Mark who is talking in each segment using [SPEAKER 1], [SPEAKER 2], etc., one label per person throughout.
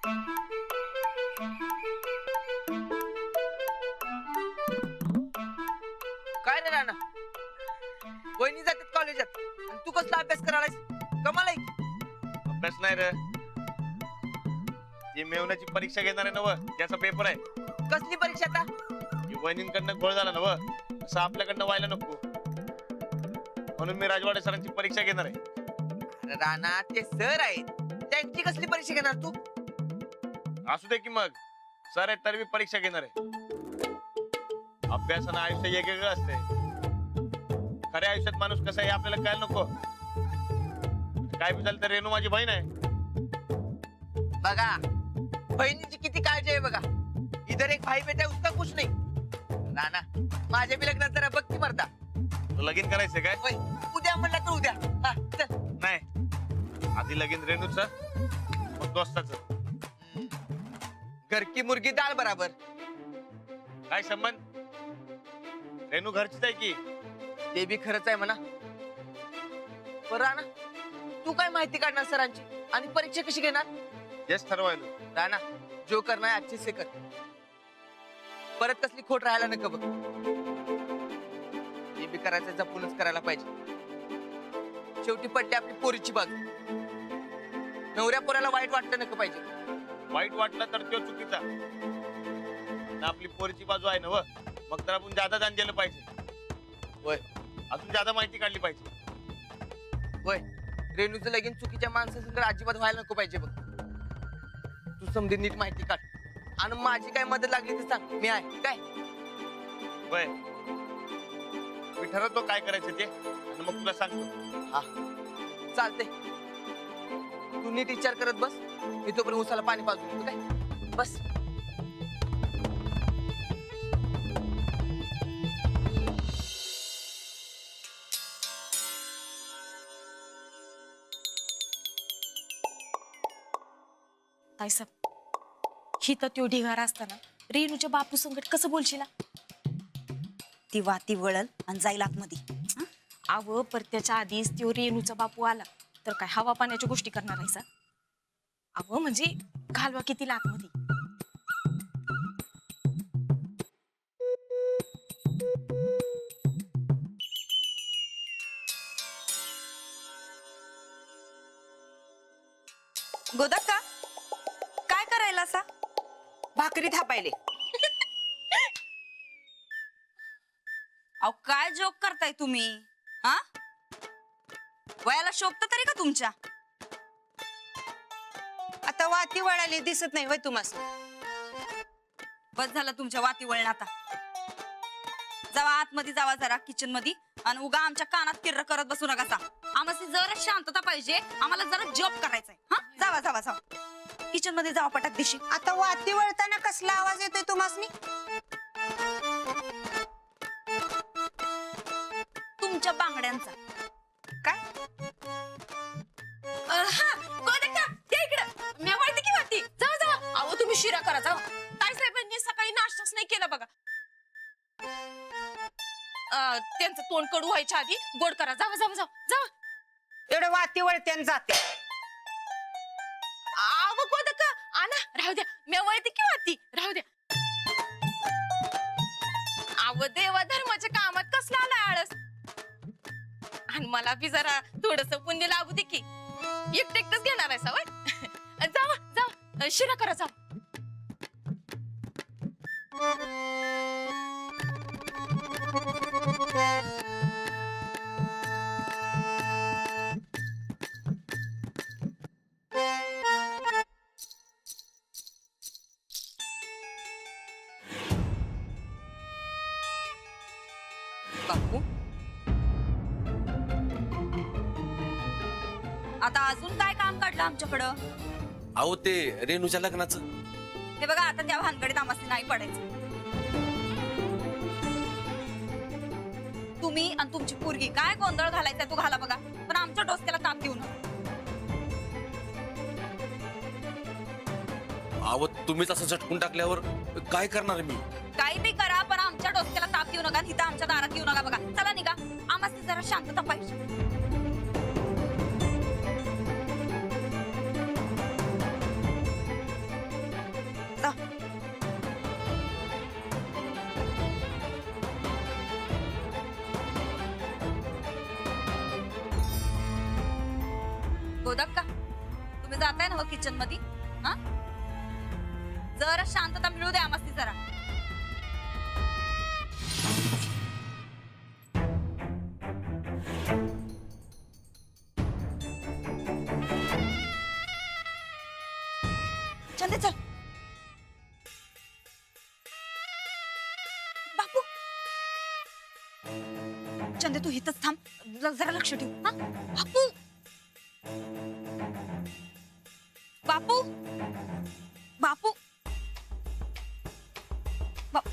[SPEAKER 1] काय रे राणा, वहिनी जातात कॉलेजात आणि तू कसला अभ्यास करायला? कमाल आहे की.
[SPEAKER 2] अभ्यास नाही रे, ती मेवण्याची परीक्षा घेणार आहे नव, त्याचा पेपर आहे.
[SPEAKER 1] कसली परीक्षा आता?
[SPEAKER 2] वहिनींकडनं घोळ झाला नव, असं आपल्याकडनं व्हायला नको, म्हणून मी राजवाडे सरांची परीक्षा घेणार आहे.
[SPEAKER 1] अरे राणा, ते सर आहेत, त्यांची कसली परीक्षा घेणार तू?
[SPEAKER 2] असू दे की मग, सर आहेत तरी मी परीक्षा घेणार आहे. अभ्यासानं आयुष्य वेगवेगळं असते. खऱ्या आयुष्यात माणूस कसा आहे आपल्याला कळायला नको. काय बी झालं तर रेणू माझी बहीण आहे.
[SPEAKER 1] बघा, बहिणीची किती काळजी आहे बघा. इधर एक भाई बेटा उसका कुछ नहीं. राणा, माझ्या बी लग्नात जरा बघ की मर्दा.
[SPEAKER 2] लगीन करायचंय काय?
[SPEAKER 1] होय, उद्या म्हणलं तर उद्या. हा, चल.
[SPEAKER 2] नाही, आधी लगीन रेणूच, मग दोस्ताचं.
[SPEAKER 1] घर की मुर्गी डाळ बराबर.
[SPEAKER 2] काय संबंध? रेणू घरचीच आहे की.
[SPEAKER 1] ते बी खरंच आहे म्हणा. पण राणा, तू काय माहिती काढणार सरांची आणि परीक्षा कशी घेणार?
[SPEAKER 2] हेच ठरवायला.
[SPEAKER 1] राणा, जो करणार अच्छे से कर. परत कसली खोट राहायला नको बघ. हे बी करायचं जपूनच करायला पाहिजे. शेवटी पडली आपली पोरीची बाजू. नवऱ्या पोराला वाईट वाटलं नको पाहिजे.
[SPEAKER 2] वाईट वाटलं तर तो चुकीचा. आपली पोरीची बाजू आहे ना व, मग तर आपण जादा जाण दिलं पाहिजे.
[SPEAKER 1] होय,
[SPEAKER 2] अजून जादा माहिती काढली पाहिजे.
[SPEAKER 1] होय, रेणूचं लगीन चुकीच्या माणसासंग अजिबात व्हायला नको पाहिजे बघ. तू समधी नीट माहिती काढ आणि माझी काय मदत लागली तर सांग, मी आहे काय.
[SPEAKER 2] होय, मी ठरवतो काय करायचं ते आणि मग तुला सांगतो.
[SPEAKER 1] हा, चालते. तू नीट विचार करत बस, मी तोपर्यंत उसाला पाणी पाजून काय. बस.
[SPEAKER 3] ताईसाहेब, ही तर त्यो ढिगारा असताना रेणूच्या बापू संकट कसं बोलशील?
[SPEAKER 4] ती वाती वळल आणि जाईल आतमध्ये.
[SPEAKER 3] अव, पर त्याच्या आधीच त्यो रेणूचा बापू आला तर काय हवा पाण्याच्या गोष्टी करणार आहे सा? अव, म्हणजे घालवा किती आतमध्ये.
[SPEAKER 4] गोदक्का, काय करायला सा? भाकरी थापायले. अहो, काय जोक करताय तुम्ही? हा, वयाला शोभत तरी का तुमच्या? आता वाती वळाली दिसत नाही होय तुम्हाला? बस झालं तुमच्या वाती वळण. आता जावा आतमध्ये, जावा जरा किचन मध्ये आणि उगा आमच्या कानात किर्र करत बसू नका सा. आम्हाला जरा शांतता पाहिजे, आम्हाला जरा जॉब करायचा आहे. हा, जावा जावा जावा किचन मध्ये, जावा पटाक दिशी. आता वाती वळताना कसला आवाज येतोय तुम्हासनी? तुमच्या बांगड्यांचा. काय?
[SPEAKER 3] मी माहिती की वाटती. जावा जावा. अहो, तुम्ही शिरा करा. जावा. ताईसाहेबांनी सकाळी नाश्ताच नाही केला बघा. त्यांचं तोंड कडू व्हायच्या आधी गोड करा. जावा जावा जावा जावा.
[SPEAKER 4] एवढे वाती वळते जाते.
[SPEAKER 3] आव गोदक्का, आणा. राहू द्या, मी वळते की वाटी. राहू द्या. आव, देवा धर्माच्या कामात कसला आला आळस. आणि मला बी जरा थोडस पुण्य लाभू दे की. एकटेच घेणार आहे सवय. जावा जावा, शिरा करा. जावा.
[SPEAKER 4] बापू, आता अजून काय काम काढलं आमच्याकडं?
[SPEAKER 5] अहो, ते रेणूच्या लग्नाचं.
[SPEAKER 4] हे बघा, आता त्या भानगडीत आम्हाला नाही पडायचं. तुम्ही आणि तुमची पोरगी काय गोंधळ घालायचा तो घाला बघा, पण आमच्या डोसक्याला ताप देऊ नका.
[SPEAKER 5] अहो, तुम्हीच असं झटकून टाकल्यावर काय करणार मी?
[SPEAKER 4] काही बी करा, पण आमच्या डोसक्याला ताप देऊ नका. इथं आमच्या दारात येऊ नका बघा. चला निघा, आम्हाला जरा शांतता पाहिजे. गोदक्का तुम्ही जाताय ना किचन मध्ये? हा, जरा शांतता मिळू द्या आम्हाला जरा. चंदे चल. बापू, चंदे तू इथंच थांब, जरा लक्ष ठेव. हा बापू, बापू, बापू,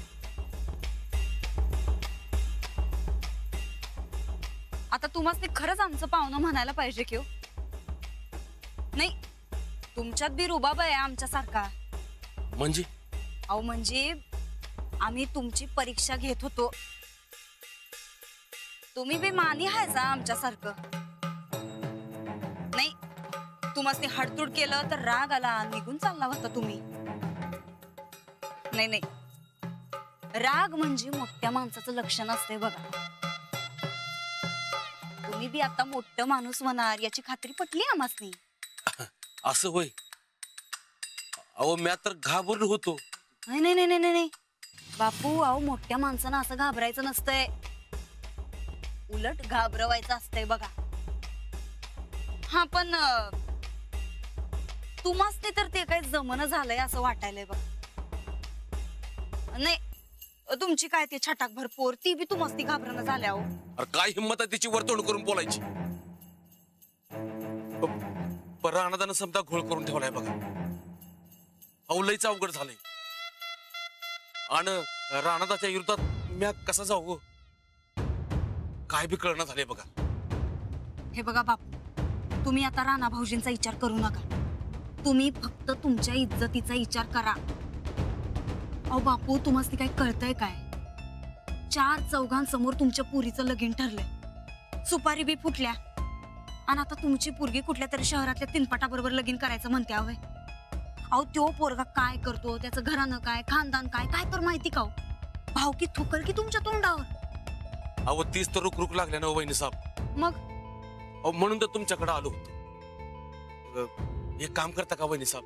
[SPEAKER 4] आता तुम्हाला खरंच आमचं पाहुणं म्हणायला पाहिजे की हो? नाही, तुमच्यात बी रुबाब आहे आमच्यासारखा.
[SPEAKER 5] म्हणजे
[SPEAKER 4] अहो म्हणजे आम्ही तुमची परीक्षा घेत होतो. तुम्ही बी मानी आहे जा आमच्यासारखं. नाही, तुम्हाला हडतूड केलं तर राग आला, निघून चालला होता तुम्ही. नाही नाही, राग म्हणजे मोठ्या माणसाचं लक्षण असते बघा. तुम्ही बी आता मोठं माणूस होणार याची खात्री पटली आम्हासनी.
[SPEAKER 5] असं होय? अहो म्या तर घाबरलो होतो.
[SPEAKER 4] नाही नाही नाही नाही नाही बापू, अहो मोठ्या माणसानं असं घाबरायचं नसतंय, उलट घाबरवायचं असतंय बघा. हा पण तुम्हासनी तर ते काही जमणं झालंय असं वाटायलंय बघ. नाही, तुमची काय ते छटाकभर पोर ती बी तुम्हासनी घाबरणं झाल्या हो.
[SPEAKER 5] अरे काय हिंमत आहे तिची वर्तवणूक करून बोलायची? राणादानं समजा घोळ करून ठेवलाय बघा. अहो लईच अवघड झालंय. आणि राणादाच्या विरोधात म्या कसा जाऊ हो? काय बी कळणं झालंय बघा.
[SPEAKER 4] हे बघा बापू, तुम्ही आता राणा भाऊजींचा विचार करू नका. तुम्ही फक्त तुमच्या इज्जतीचा विचार करा. अहो बापू, तुम्हाला काही कळतंय काय? 4 चौघांसमोर तुमच्या पुरीचं लगीन ठरलंय, सुपारी बी फुटल्या, आणि आता तुमची पोरगी कुठल्या तरी शहरातल्या तिनपाटाबरोबर लगीन करायचं म्हणते हवंय. अहो त्यो पोरगा काय करतो, त्याचं घरानं काय, खानदान काय, काय तर माहिती का हो? भावकी थुकल की तुमच्या तोंडावर.
[SPEAKER 5] अहो तीच तर रुक रुक लागल्या ना वहिनी साहेब.
[SPEAKER 4] मग
[SPEAKER 5] अहो म्हणून तर तुमच्याकडे आलो होतो. एक काम करता का वहिनी साहेब?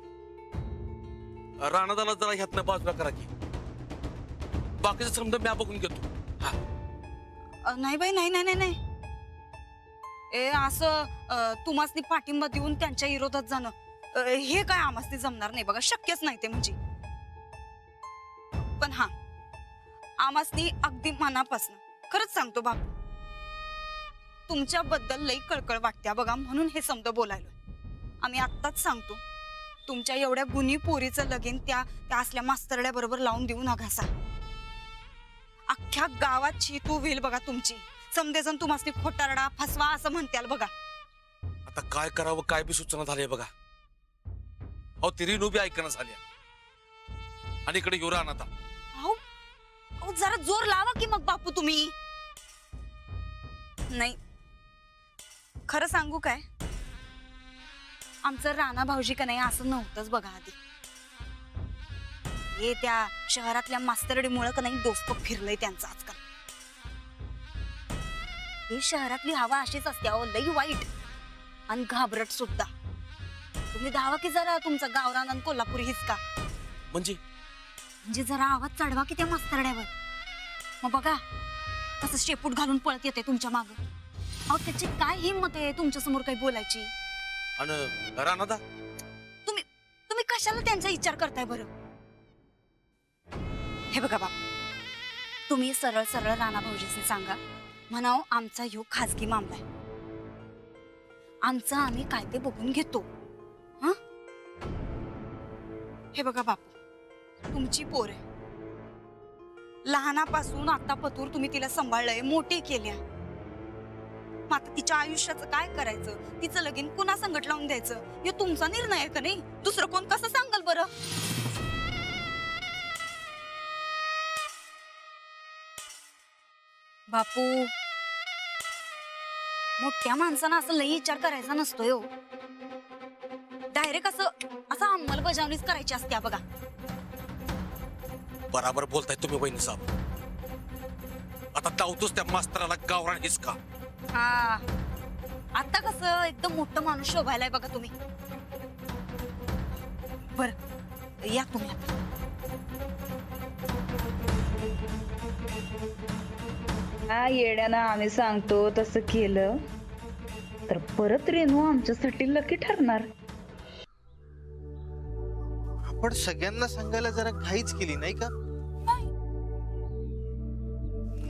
[SPEAKER 5] राणादाला जरा ह्यातनं बाजूला करा की, बाकीचं समजा म्या बघून घेतो. हा
[SPEAKER 4] नाही बाई, नाही नाही नाही नाही, ए असं तुम्हासनी पाठिंबा देऊन त्यांच्या विरोधात जाणं हे काय आम्हासनी जमणार नाही बघा, शक्यच नाही ते म्हणजे. पण हा, आम्हासनी अगदी मनापासून खरंच सांगतो बापू, तुमच्याबद्दल लई कळकळ वाटत्या बघा, म्हणून हे समज बोलायलो. आम्ही आत्ताच सांगतो, तुमच्या एवढ्या गुणी पोरीचं लगीन त्या असल्या मास्तरड्या बरोबर लावून देऊ नका. अख्ख्या गावात तू होईल बघा तुमची. समदेजण तुम्हाला खोटारडा फसवा असं म्हणत्याल बघा.
[SPEAKER 5] आता काय करावं काय बी सूचना झाली बघा. अहो ती रिनू बी ऐकणं झाल्या, आणि इकडे येऊ राहणार.
[SPEAKER 4] अहो जरा जोर लावा की मग बापू तुम्ही. नाही, खरं सांगू काय, आमचं राणा भाऊजी का नाही असं नव्हतंच बघा आधी. हे त्या शहरातल्या मास्तरडीमुळे का नाही दोस्त फिरलंय त्यांचं आजकाल. ही शहरातली हवा अशीच असते अहो, लई वाईट आणि घाबरट सुद्धा. तुम्ही धावा की जरा तुमचा गावरान आणि कोल्हापुरी हिसका. म्हणजे जरा आवाज चढवा की त्या मास्तरड्यावर. मग बघा कसं शेपूट घालून पळत येते तुमच्या माग. अहो त्याची काय हिंमत आहे तुमच्या समोर काही बोलायची?
[SPEAKER 5] आणि राणादा,
[SPEAKER 4] तुम्ही कशाला त्यांचा विचार करताय बरं? हे बघा बाप, तुम्ही सरळ सरळ राणा भाऊजींनी सांगा, म्हणाव आमचा ह्यो खाजगी मामला आहे, आमचं आम्ही काय ते बघून घेतो. हा, हे बघा बापू, तुमची पोर आहे, लहानापासून आता पतूर तुम्ही तिला सांभाळलंय, मोठी केल्या. मग आता तिच्या आयुष्याचं काय करायचं, तिचं लगीन कुणा संगत लावून द्यायचं, हे तुमचा निर्णय आहे का नाही? दुसरं कोण कसं सांगाल बरं? बापू, मोठ्या माणसानं असं लई विचार करायचा नसतोय हो. डायरेक्ट असं अंमलबजावणीच करायची असते बघा.
[SPEAKER 5] बराबर बोलताय तुम्ही वहिनी साहेब. आता धावतोच त्या मास्तराला गावरान हिसका.
[SPEAKER 4] हा, आता कसं एकदम मोठं माणूस शोभायलाय बघा तुम्ही. बर या तुम्ही आता.
[SPEAKER 6] हा येड्यानं आम्ही सांगतो तसं केलं तर परत रेणू आमच्यासाठी लकी ठरणार.
[SPEAKER 7] आपण सगळ्यांना सांगायला जरा घाईच केली नाही का?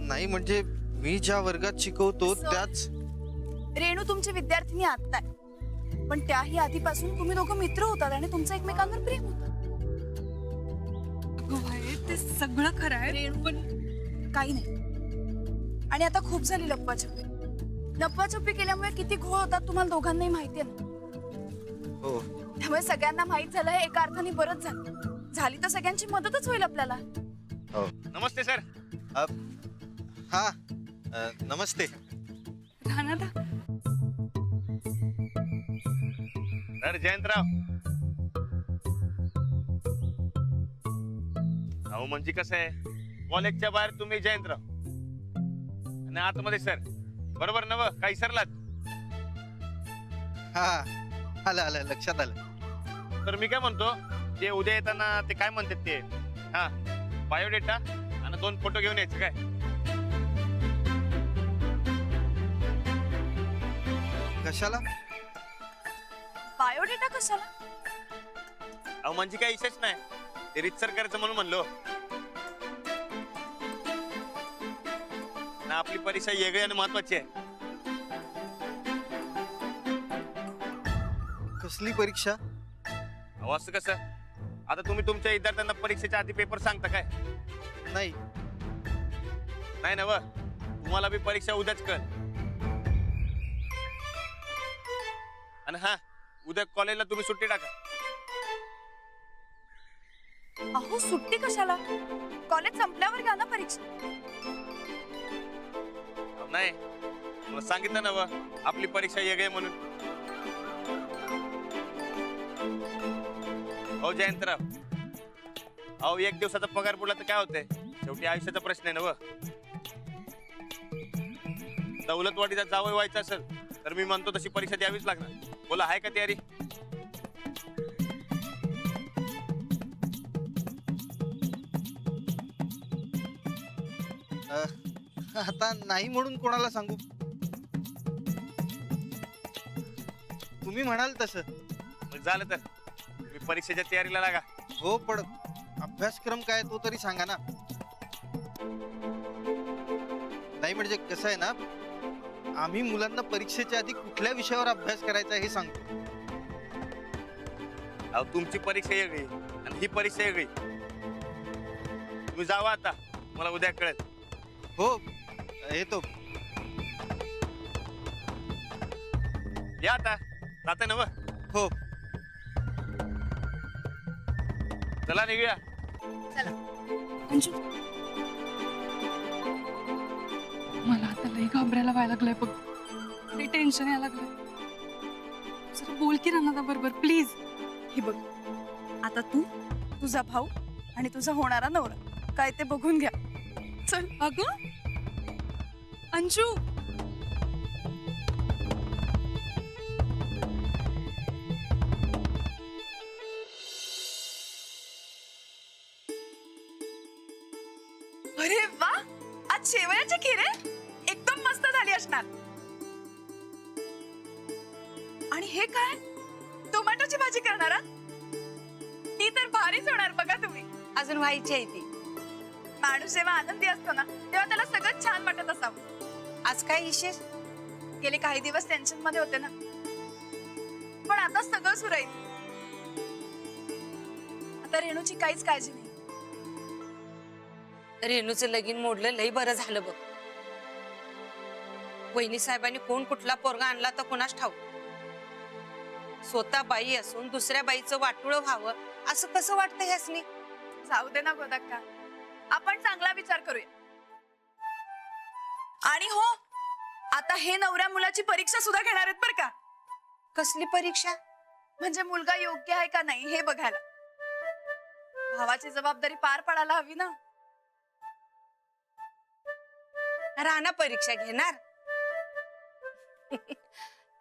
[SPEAKER 7] नाही म्हणजे मी ज्या वर्गात शिकवतो त्याच.
[SPEAKER 8] रेणू तुमची विद्यार्थिनी आता आहे, पण त्याही आधीपासून तुम्ही दोघं मित्र होतात आणि तुमचं एकमेकांवर प्रेम होतं.
[SPEAKER 4] ते सगळं खरं आहे.
[SPEAKER 8] रेणू पण काही नाही. आणि आता खूप झाली लपवाछपी. लपवाछपी केल्यामुळे किती घोळ होतात तुम्हाला दोघांनाही माहिती आहे ना.
[SPEAKER 7] हो
[SPEAKER 8] त्यामुळे सगळ्यांना माहित झालं हे एका अर्थाने बरंच झालं. झाली तर सगळ्यांची मदतच होईल आपल्याला.
[SPEAKER 7] हो.
[SPEAKER 2] नमस्ते सर.
[SPEAKER 7] हा नमस्ते.
[SPEAKER 2] सर जयंतराव. अहो म्हणजे कसं आहे, कॉलेजच्या बाहेर तुम्ही जयंतराव आणि आतमध्ये सर, बरोबर नव? काही सरलात?
[SPEAKER 7] हा आलं आलं लक्षात आलं.
[SPEAKER 2] तर मी काय म्हणतो, ते उद्या येताना ते काय म्हणतात ते, हा बायोडेटा आणि 2 फोटो घेऊन यायचं काय?
[SPEAKER 7] कशाला?
[SPEAKER 8] बायोडेटा कशाला?
[SPEAKER 2] अहो म्हणजे काही विषयच नाही, ते रितसर करायचं म्हणून म्हणलो ना. आपली परीक्षा वेगळी आणि महत्वाची आहे.
[SPEAKER 7] कसली परीक्षा?
[SPEAKER 2] अहो असं कसं? आता तुम्ही तुमच्या विद्यार्थ्यांना परीक्षेच्या आधी पेपर सांगता काय?
[SPEAKER 7] नाही
[SPEAKER 2] नाही ना व, तुम्हाला बी परीक्षा उद्याच कळ. आणि हा, उद्या कॉलेजला तुम्ही सुट्टी टाका.
[SPEAKER 8] अहो सुट्टी कशाला? कॉलेज संपल्यावर घ्या ना परीक्षा.
[SPEAKER 2] अहो, नाही मला सांगितलं ना व, आपली परीक्षा वेगळी आहे म्हणून. हो जयंतराव, अहो 1 दिवसाचा पगार बुडला तर काय होतंय? शेवटी आयुष्याचा प्रश्न आहे ना व. दौलतवाडीचा जावई व्हायचा असेल तर मी म्हणतो तशी परीक्षा द्यावीच लागणार. बोला, आहे का तयारी?
[SPEAKER 7] आता नाही म्हणून कोणाला सांगू? तुम्ही म्हणाल तसं.
[SPEAKER 2] मग झालं तर तुम्ही परीक्षेच्या तयारीला लागा.
[SPEAKER 7] हो पण अभ्यासक्रम काय तो तरी सांगा ना. नाही म्हणजे कसं आहे ना, आम्ही मुलांना परीक्षेच्या आधी कुठल्या विषयावर अभ्यास करायचा हे सांगतो.
[SPEAKER 2] अहो तुमची परीक्षा वेगळी आणि ही परीक्षा वेगळी. तुम्ही जावा आता, मला उद्या कळेल.
[SPEAKER 7] हो येतो.
[SPEAKER 2] या आता, जाते ना व.
[SPEAKER 7] हो
[SPEAKER 2] चला निघूया.
[SPEAKER 8] अंजू
[SPEAKER 9] मला आता लई घाबरायला व्हायला लागलंय बघ. लई टेन्शन यायला लागलंय. जरा बोल की राणा बरोबर प्लीज.
[SPEAKER 8] हे बघ, आता तू, तुझा भाऊ आणि तुझा होणारा नवरा काय ते बघून घ्या. चल.
[SPEAKER 9] अगं अंजू,
[SPEAKER 8] अरे वा, आज शेवयाची खीर आहे. एकदम मस्त झाली असणार. आणि हे काय, टोमॅटोची भाजी करणार आहात? ती तर भारीच होणार बघा तुम्ही.
[SPEAKER 4] अजून व्हायची आहे ती.
[SPEAKER 8] माणूस जेव्हा आनंदी असतो ना, तेव्हा त्याला सगळं छान वाटत असावं.
[SPEAKER 4] आज काय विशेष?
[SPEAKER 8] गेले काही दिवस टेन्शन मध्ये होते ना, पण आता सगळं सुरळीत. आता रेणूची काहीच काळजी नाही.
[SPEAKER 4] रेणूचं लगीन मोडलं लई बरं झालं बघ. वहिनी साहेबांनी कोण कुठला पोरगा आणला तर कोणाच ठाऊक. स्वतः बाई असून दुसऱ्या बाईचं वाटुळं व्हावं असं कसं वाटतं ह्यासनी?
[SPEAKER 8] जाऊ दे ना गोदाक्का, आपण चांगला विचार करूया. आणि हो, आता हे नवऱ्या मुलाची परीक्षा सुद्धा घेणार आहेत बरं का.
[SPEAKER 4] कसली परीक्षा?
[SPEAKER 8] म्हणजे मुलगा योग्य आहे का नाही हे बघायला. भावाची जबाबदारी पार पडायला हवी ना.
[SPEAKER 4] राणा परीक्षा घेणार?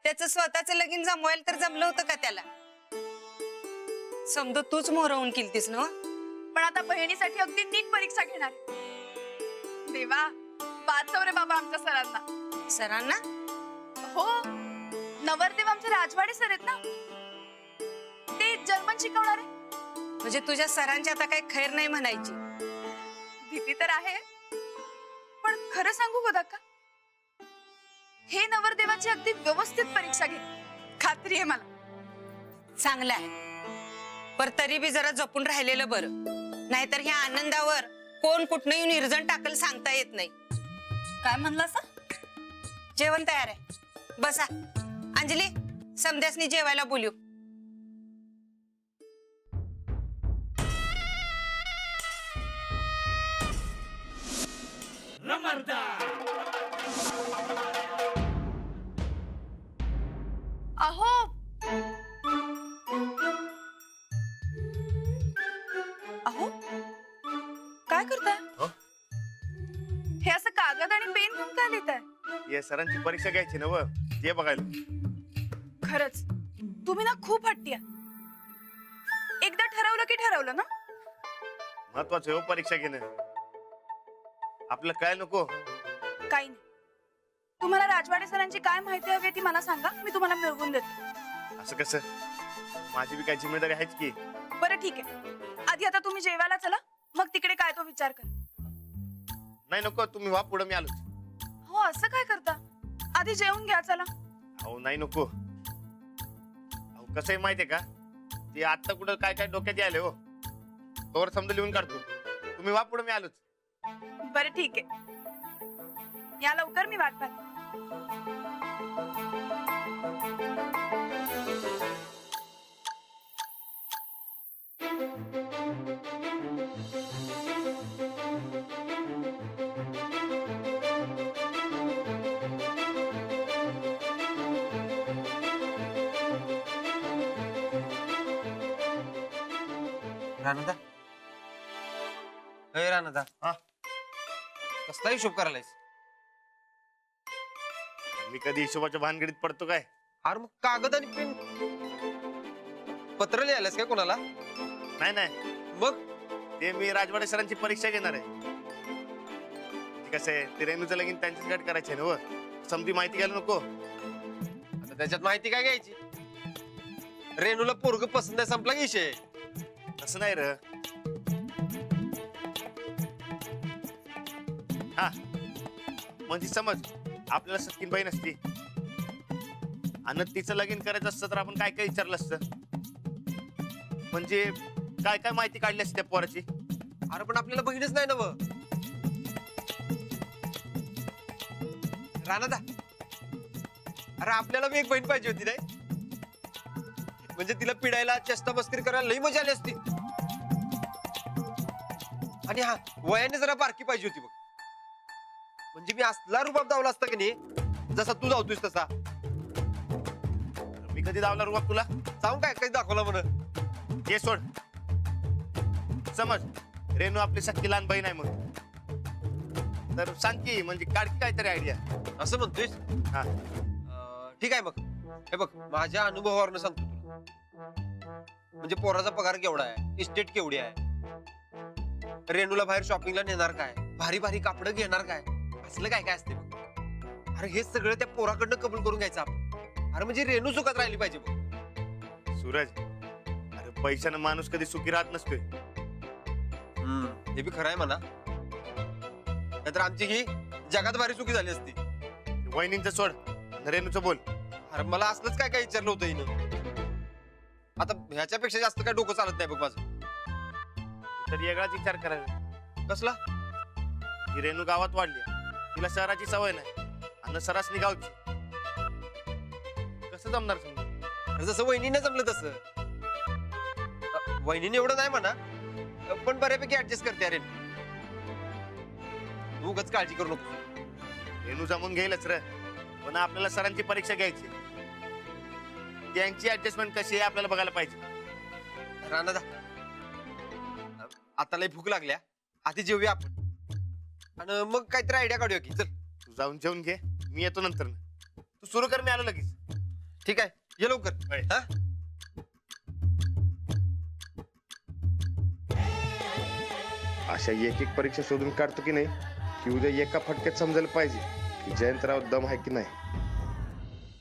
[SPEAKER 4] त्याचं स्वतःचं लगीन जमवायला तर जमलं होतं का त्याला? समजा तूच मोहरवून केलतीस ना?
[SPEAKER 8] पण आता बहिणीसाठी अगदी नीट परीक्षा घेणार. देवा, वाचव रे बाबा आमच्या सरांना.
[SPEAKER 4] सरांना?
[SPEAKER 8] हो, नवरदेव आमचे राजवाडे सर आहेत ना, ते जर्मन शिकवणारे.
[SPEAKER 4] म्हणजे तुझ्या सरांची आता काही खैर नाही म्हणायची.
[SPEAKER 8] भीती तर आहे, पण खरं सांगू का का, हे नवरदेवाची अगदी व्यवस्थित परीक्षा घे. खात्री आहे मला.
[SPEAKER 4] चांगलं आहे, पर तरी बी जरा जपून राहिलेलं बरं. नाहीतर ह्या आनंदावर कोण कुठनंही निर्जन टाकल सांगता येत नाही.
[SPEAKER 8] काय म्हणला सा?
[SPEAKER 4] जेवण तयार आहे, बसा. अंजली, समद्यासनी जेवायला बोलू.
[SPEAKER 8] अहो, अहो, काय करताय? हे असं कागद आणि पेन घेऊन काय लिहिताय?
[SPEAKER 2] ये सरांची परीक्षा घ्यायची ना व ते बघायला.
[SPEAKER 8] खरंच तुम्ही ना खूप हट्टी आहे. एकदा ठरवलं की ठरवलं ना.
[SPEAKER 2] महत्वाचं हो परीक्षा घेणं. आपलं काय नको.
[SPEAKER 8] काही नाही. तुम्हाला राजवाडे सरांची काय माहिती हवी ती मला सांगा, मी तुम्हाला मिळवून देते.
[SPEAKER 2] असं कसं, माझी बी काय जिम्मेदारी आहेच की.
[SPEAKER 8] बरं ठीक आहे, आधी आता तुम्ही जेवायला चला, मग तिकडे काय तो विचार कर.
[SPEAKER 2] नाही नको, तुम्ही वा पुढे मी आलो.
[SPEAKER 8] हो, असं काय करता? आधी जेवून घ्या चला.
[SPEAKER 2] अहो नाही नको. अहो कसं आहे माहितीये का, ते आता कुठं काय काय डोक्यात आले हो, तोवर समजा लिहून काढतो. तुम्ही वा पुढे मी आलोच.
[SPEAKER 8] बरं ठीक आहे, या लवकर, मी वाट पाहते.
[SPEAKER 10] रानदा, अय रानदा,
[SPEAKER 2] हा?
[SPEAKER 10] कसला हिशोब करायलायस?
[SPEAKER 2] मी कधी हिशोबाच्या भानगडीत पडतो काय?
[SPEAKER 10] अरे मग कागद आणि पेन, पत्र लिहायलास काय कोणाला?
[SPEAKER 2] नाही नाही,
[SPEAKER 10] मग
[SPEAKER 2] ते मी राजवाडे सरांची परीक्षा घेणार आहे. ते कसं आहे, ते रेणूचं लगीन त्यांच्याच गट करायचे ना व, समधी माहिती घ्यायला नको.
[SPEAKER 10] आता त्याच्यात माहिती काय घ्यायची? रेणूला पोरग पसंत आहे, संपला की विषय.
[SPEAKER 2] असं नाही र. हा म्हणजे समज आपल्याला सख्खीन बहीण असती आणि तिचं लगीन करायचं असतं तर आपण काय काय विचारलं असतं, म्हणजे काय काय माहिती काढली असते त्या पोराची.
[SPEAKER 10] अरे पण आपल्याला बहीणच नाही ना व. रानदा, अरे आपल्याला बी एक बहीण पाहिजे होती नाही, म्हणजे तिला पिडायला चेष्टा मस्करी करायला लई मजा आली असती. आणि हा वयाने जरा बारकी पाहिजे होती बघ, म्हणजे मी असला रुबाब दावला असता की नाही, जसा तू धावतोस तसा.
[SPEAKER 2] मी कधी दावला रुबाब तुला?
[SPEAKER 10] सांगू काय काही दाखवला म्हण.
[SPEAKER 2] हे सोड. समज रेणू आपली सख्खी लहान बहीण आहे मग, तर सांग की, म्हणजे काढकी काहीतरी आयडिया.
[SPEAKER 10] असं म्हणतोयस?
[SPEAKER 2] हा
[SPEAKER 10] ठीक आहे मग. हे बघ, माझ्या अनुभवावरनं सांगतो तुला, म्हणजे पोराचा पगार केवढा आहे, इस्टेट केवढी आहे, रेणूला बाहेर शॉपिंगला नेणार काय, भारी भारी कापड घेणार काय, असलं काय काय असते बघ. अरे हे सगळं त्या पोराकडनं कबूल करून घ्यायचं आपण. अरे म्हणजे रेणू सुखात राहिली पाहिजे बघ.
[SPEAKER 2] सूरज, अरे पैशानं माणूस कधी सुखी राहत नसतोय.
[SPEAKER 10] हे बी खरं आहे म्हणा, नाहीतर आमची ही जगात भारी सुखी झाली असती.
[SPEAKER 2] वहिनींचं सोड, रेणूचं बोल.
[SPEAKER 10] अरे मला असलंच काय काय विचारलं होतं हिनं. आता ह्याच्यापेक्षा जास्त काय डोकं चालत नाही बघ माझं.
[SPEAKER 2] तर वेगळाच विचार करायला.
[SPEAKER 10] कसला?
[SPEAKER 2] ही रेणू गावात वाढली, तिला शहराची सवय नाही आणि सरासनी गावची. कसं जमणार समजा?
[SPEAKER 10] अरे जसं वहिनीने जमलं तसं. वहिनीने एवढं नाही म्हणा, पण बऱ्यापैकी ऍडजस्ट करते. अरे तू उगाच काळजी करू नको.
[SPEAKER 2] रेणू जमून घेईलच रे, पण आपल्याला सरांची परीक्षा घ्यायची. त्यांची ऍडजस्टमेंट कशी आहे आपल्याला बघायला पाहिजे.
[SPEAKER 10] राणा, आता लय भूक लागल्या, आधी जेवूया आपण आणि मग काहीतरी आयडिया काढूया की. चल
[SPEAKER 2] तू जाऊन जेवून घे, मी येतो नंतर. तू सुरू कर, मी आलो लगेच.
[SPEAKER 10] ठीक आहे ये लवकर
[SPEAKER 2] होय.
[SPEAKER 10] हा
[SPEAKER 2] अशा एक एक परीक्षा शोधून काढतो की नाही की उद्या एका फटक्यात समजायला पाहिजे की जयंतराव दम आहे की नाही.